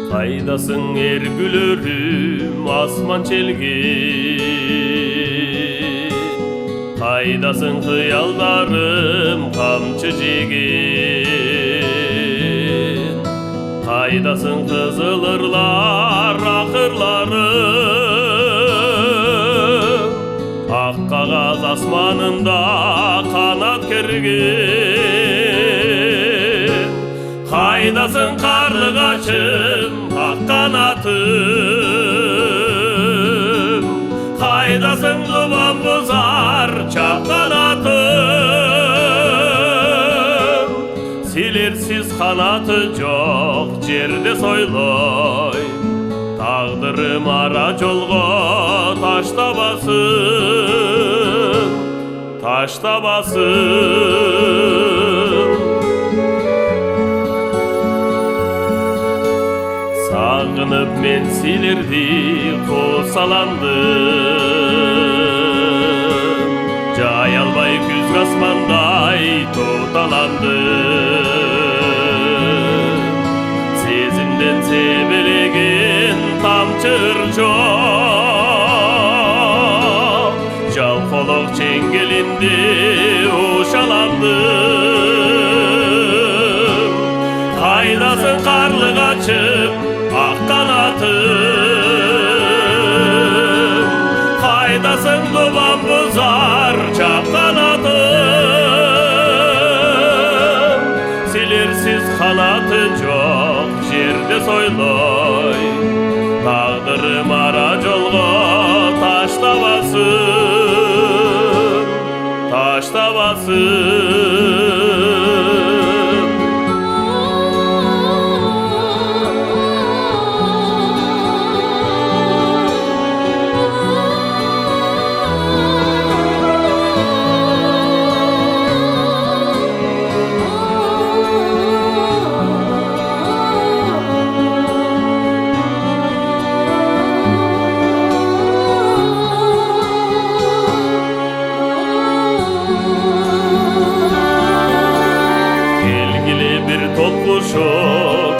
Кайдасың эргүлөрүм асман челген, кайдасың кыялдарым камчы жеген, кайдасың кызыл ырлар акырларым, ак кагаз асманында канат керген. Кайдасың карлыгачым ак канатым, кайдасың тубан бузар чак канатым, силерсиз канаты жок жерде сойлой, тагдырым ара жолго таштабасын, таштабасын. Сагынып мен силерди косаландым, жай албай күзгү асмандай тоталандым. Сезимден себелеген тамчы ырчок, жалкоолук чеңгелинде ушаландым. Кайдасың карлыгачым ак канатым, кайдасың тубан бузар чак канатым, силерсиз канаты жок жерде сойлой, тагдырым ара жолго таштабасын, таштабасын.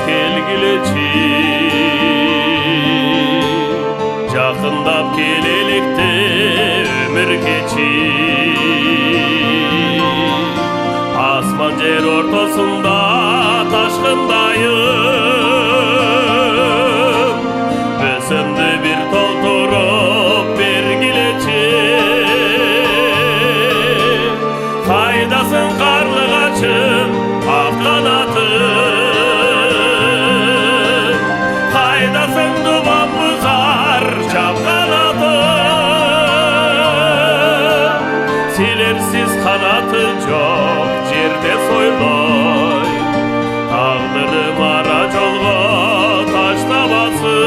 Келгилечи жакындап келеликте өмүр кечи, асман жер ортосунда ташкындайым, өсөмдү бир толтуруп бергилечи. Кайдасың карлыгачым ак канатым, кайдасың тубан бузар чак канатым, силерсиз канаты жок жерде сойлой, тагдырым ара жолго таштабасын,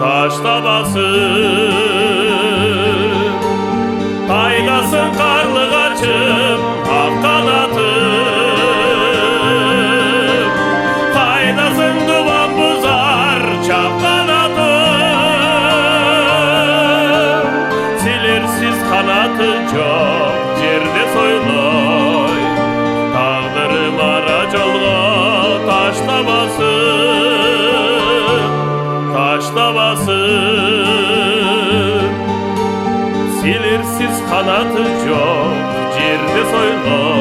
таштабасын. Кайдасың карлыгачым ак канатым, кайдасың тубан бузар чак канатым, силерсиз канаты жок жерде сойлой, тагдырым ара жолго таштабасын, таштабасын. Силерсиз канаты жок жерде сойлой,